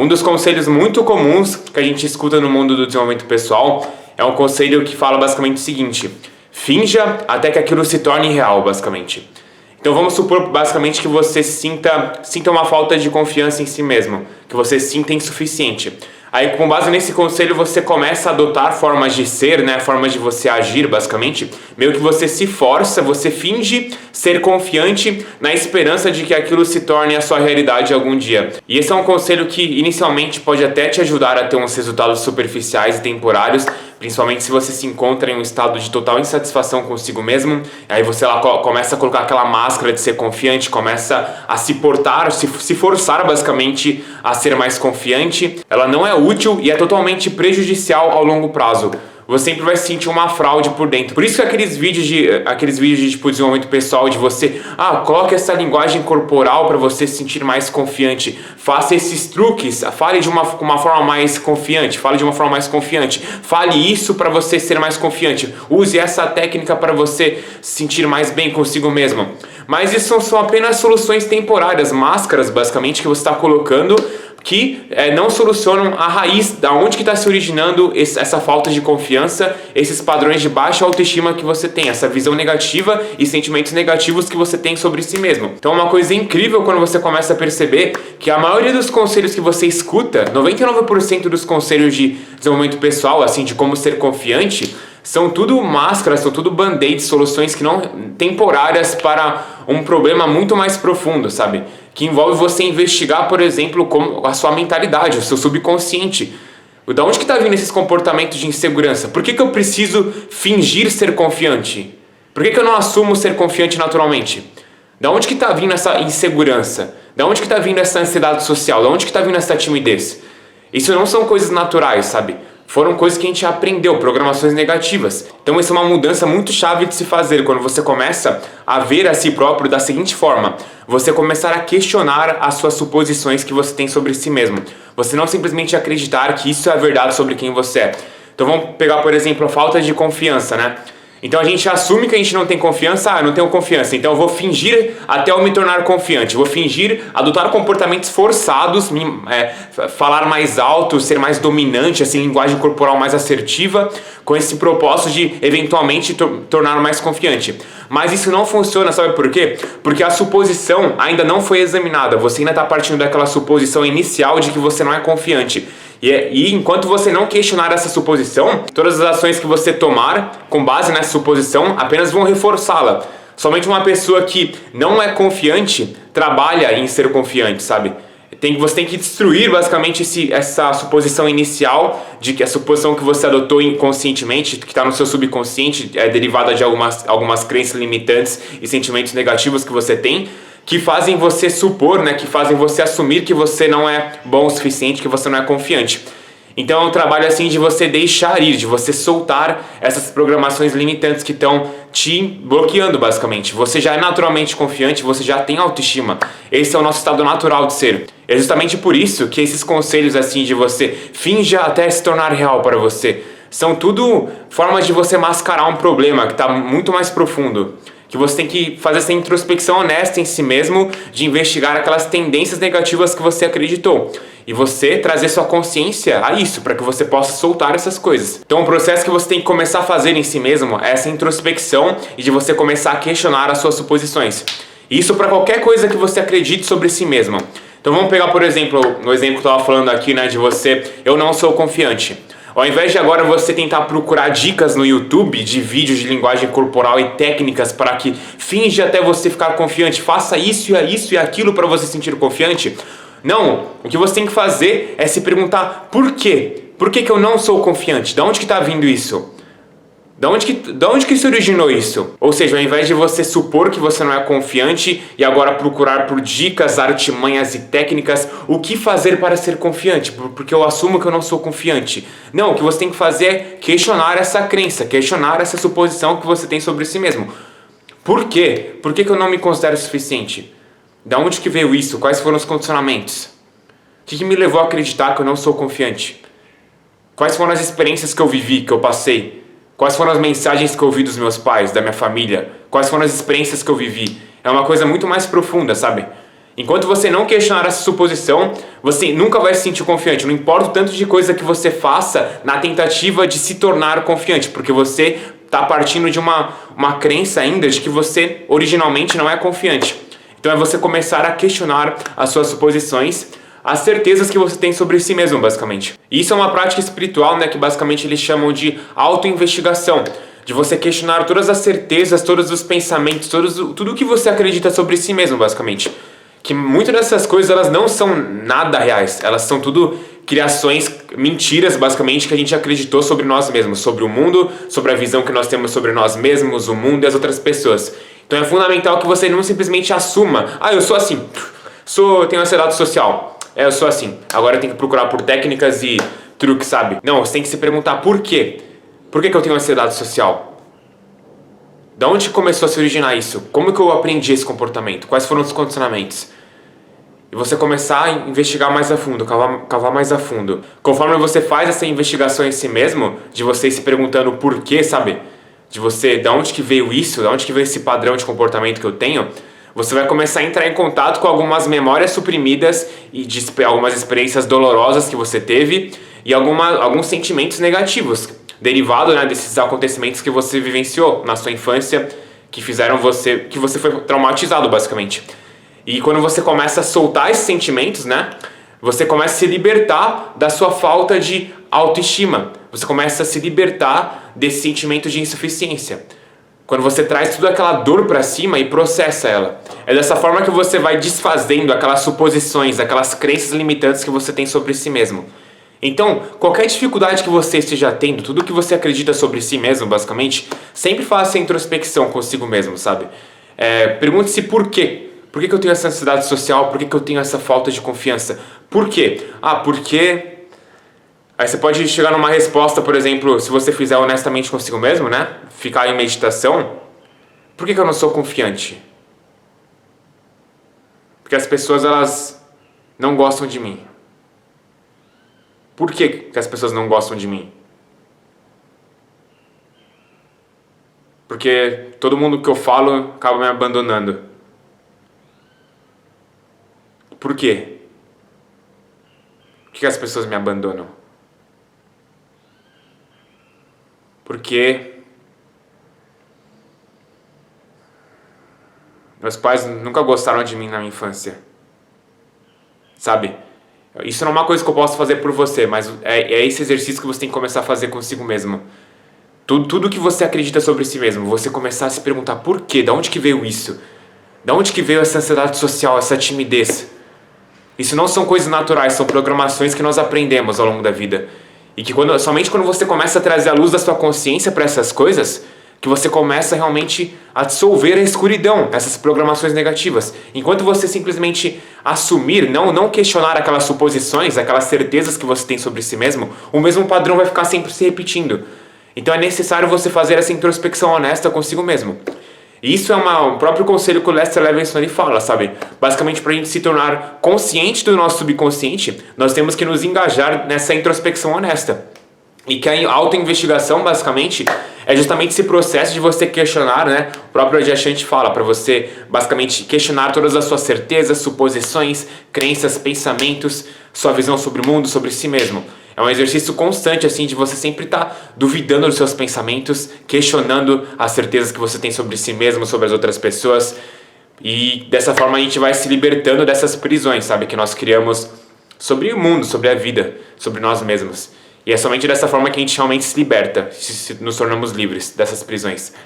Um dos conselhos muito comuns que a gente escuta no mundo do desenvolvimento pessoal é um conselho que fala basicamente o seguinte: finja até que aquilo se torne real, basicamente. Então vamos supor basicamente que você sinta uma falta de confiança em si mesmo, que você se sinta insuficiente. Aí, com base nesse conselho, você começa a adotar formas de ser, né? Formas de você agir, basicamente. Meio que você se força, você finge ser confiante na esperança de que aquilo se torne a sua realidade algum dia. E esse é um conselho que, inicialmente, pode até te ajudar a ter uns resultados superficiais e temporários, principalmente se você se encontra em um estado de total insatisfação consigo mesmo. Aí você lá começa a colocar aquela máscara de ser confiante, começa a se portar, se forçar basicamente a ser mais confiante. Ela não é útil e é totalmente prejudicial ao longo prazo. Você sempre vai sentir uma fraude por dentro. Por isso que aqueles vídeos de tipo desenvolvimento pessoal, de você, coloque essa linguagem corporal para você se sentir mais confiante. Faça esses truques, fale de uma forma mais confiante, Fale isso para você ser mais confiante. Use essa técnica para você se sentir mais bem consigo mesmo. Mas isso são apenas soluções temporárias, máscaras basicamente que você está colocando, que não solucionam a raiz, da onde que está se originando essa falta de confiança, esses padrões de baixa autoestima que você tem, essa visão negativa e sentimentos negativos que você tem sobre si mesmo. Então é uma coisa incrível quando você começa a perceber que a maioria dos conselhos que você escuta, 99% dos conselhos de desenvolvimento pessoal, assim, de como ser confiante, são tudo máscaras, são tudo band-aids, soluções que não temporárias para um problema muito mais profundo, sabe? Que envolve você investigar, por exemplo, como a sua mentalidade, o seu subconsciente. Da onde que está vindo esses comportamentos de insegurança? Por que eu preciso fingir ser confiante? Por que eu não assumo ser confiante naturalmente? Da onde que está vindo essa insegurança? Da onde que está vindo essa ansiedade social? Da onde que está vindo essa timidez? Isso não são coisas naturais, sabe? Foram coisas que a gente aprendeu, programações negativas. Então isso é uma mudança muito chave de se fazer quando você começa a ver a si próprio da seguinte forma: você começar a questionar as suas suposições que você tem sobre si mesmo. Você não simplesmente acreditar que isso é a verdade sobre quem você é. Então vamos pegar, por exemplo, a falta de confiança, né? Então a gente assume que a gente não tem confiança, eu não tenho confiança, então eu vou fingir até eu me tornar confiante, vou fingir adotar comportamentos forçados, falar mais alto, ser mais dominante, assim, linguagem corporal mais assertiva, com esse propósito de eventualmente tornar mais confiante. Mas isso não funciona, sabe por quê? Porque a suposição ainda não foi examinada, você ainda está partindo daquela suposição inicial de que você não é confiante. E enquanto você não questionar essa suposição, todas as ações que você tomar com base nessa suposição apenas vão reforçá-la. Somente uma pessoa que não é confiante trabalha em ser confiante, sabe? Você tem que destruir basicamente essa suposição inicial, de que a suposição que você adotou inconscientemente, que está no seu subconsciente, é derivada de algumas crenças limitantes e sentimentos negativos que você tem, que fazem você supor, né, que fazem você assumir que você não é bom o suficiente, que você não é confiante. Então é um trabalho assim de você deixar ir, de você soltar essas programações limitantes que estão te bloqueando basicamente. Você já é naturalmente confiante, você já tem autoestima. Esse é o nosso estado natural de ser. É justamente por isso que esses conselhos assim de você finja até se tornar real para você, são tudo formas de você mascarar um problema que está muito mais profundo. Que você tem que fazer essa introspecção honesta em si mesmo, de investigar aquelas tendências negativas que você acreditou. E você trazer sua consciência a isso, para que você possa soltar essas coisas. Então o processo que você tem que começar a fazer em si mesmo é essa introspecção e de você começar a questionar as suas suposições. Isso para qualquer coisa que você acredite sobre si mesmo. Então vamos pegar, por exemplo, no exemplo que eu estava falando aqui, né, de você, eu não sou confiante. Ao invés de agora você tentar procurar dicas no YouTube de vídeos de linguagem corporal e técnicas para que finge até você ficar confiante, faça isso e aquilo para você se sentir confiante. Não, o que você tem que fazer é se perguntar por quê? Por que eu não sou confiante? De onde que está vindo isso? Da onde que se originou isso? Ou seja, ao invés de você supor que você não é confiante e agora procurar por dicas, artimanhas e técnicas, o que fazer para ser confiante? Porque eu assumo que eu não sou confiante. Não, o que você tem que fazer é questionar essa crença, questionar essa suposição que você tem sobre si mesmo. Por quê? Por que eu não me considero suficiente? Da onde que veio isso? Quais foram os condicionamentos? O que me levou a acreditar que eu não sou confiante? Quais foram as experiências que eu vivi, que eu passei? Quais foram as mensagens que eu ouvi dos meus pais, da minha família? Quais foram as experiências que eu vivi? É uma coisa muito mais profunda, sabe? Enquanto você não questionar essa suposição, você nunca vai se sentir confiante. Não importa o tanto de coisa que você faça na tentativa de se tornar confiante, porque você está partindo de uma crença ainda de que você originalmente não é confiante. Então é você começar a questionar as suas suposições, as certezas que você tem sobre si mesmo, basicamente. E isso é uma prática espiritual, né, que basicamente eles chamam de autoinvestigação. De você questionar todas as certezas, todos os pensamentos, tudo o que você acredita sobre si mesmo, basicamente. Que muitas dessas coisas elas não são nada reais, elas são tudo criações, mentiras basicamente que a gente acreditou sobre nós mesmos, sobre o mundo, sobre a visão que nós temos sobre nós mesmos, o mundo e as outras pessoas. Então é fundamental que você não simplesmente assuma, eu sou assim, tenho ansiedade social, eu sou assim, agora eu tenho que procurar por técnicas e truques, sabe? Não, você tem que se perguntar por quê? Por que eu tenho ansiedade social? Da onde começou a se originar isso? Como que eu aprendi esse comportamento? Quais foram os condicionamentos? E você começar a investigar mais a fundo, cavar mais a fundo. Conforme você faz essa investigação em si mesmo, de você se perguntando por quê, sabe? De você, da onde que veio isso? Da onde que veio esse padrão de comportamento que eu tenho? Você vai começar a entrar em contato com algumas memórias suprimidas e de algumas experiências dolorosas que você teve e alguns sentimentos negativos derivado, né, desses acontecimentos que você vivenciou na sua infância, que fizeram que você foi traumatizado, basicamente. E quando você começa a soltar esses sentimentos, né, você começa a se libertar da sua falta de autoestima. Você começa a se libertar desse sentimento de insuficiência. Quando você traz toda aquela dor pra cima e processa ela. É dessa forma que você vai desfazendo aquelas suposições, aquelas crenças limitantes que você tem sobre si mesmo. Então, qualquer dificuldade que você esteja tendo, tudo que você acredita sobre si mesmo, basicamente, sempre faça introspecção consigo mesmo, sabe? Pergunte-se por quê. Por que eu tenho essa ansiedade social? Por que eu tenho essa falta de confiança? Por quê? Porque... Aí você pode chegar numa resposta, por exemplo, se você fizer honestamente consigo mesmo, né? Ficar em meditação. Por que eu não sou confiante? Porque as pessoas, elas não gostam de mim. Por que as pessoas não gostam de mim? Porque todo mundo que eu falo acaba me abandonando. Por quê? Por que as pessoas me abandonam? Porque meus pais nunca gostaram de mim na minha infância. Sabe? Isso não é uma coisa que eu posso fazer por você, mas é esse exercício que você tem que começar a fazer consigo mesmo. Tudo que você acredita sobre si mesmo, você começar a se perguntar por quê, da onde que veio isso? Da onde que veio essa ansiedade social, essa timidez? Isso não são coisas naturais, são programações que nós aprendemos ao longo da vida. E que somente quando você começa a trazer a luz da sua consciência para essas coisas, que você começa realmente a dissolver a escuridão, essas programações negativas. Enquanto você simplesmente assumir, não questionar aquelas suposições, aquelas certezas que você tem sobre si mesmo, o mesmo padrão vai ficar sempre se repetindo. Então é necessário você fazer essa introspecção honesta consigo mesmo. E isso é um próprio conselho que o Lester Levinson fala, sabe? Basicamente, para a gente se tornar consciente do nosso subconsciente, nós temos que nos engajar nessa introspecção honesta. E que a autoinvestigação, basicamente, é justamente esse processo de você questionar, né? O próprio Adyashanti fala para você, basicamente, questionar todas as suas certezas, suposições, crenças, pensamentos, sua visão sobre o mundo, sobre si mesmo. É um exercício constante, assim, de você sempre estar duvidando dos seus pensamentos, questionando as certezas que você tem sobre si mesmo, sobre as outras pessoas. E dessa forma a gente vai se libertando dessas prisões, sabe? Que nós criamos sobre o mundo, sobre a vida, sobre nós mesmos. E é somente dessa forma que a gente realmente se liberta, nos tornamos livres dessas prisões.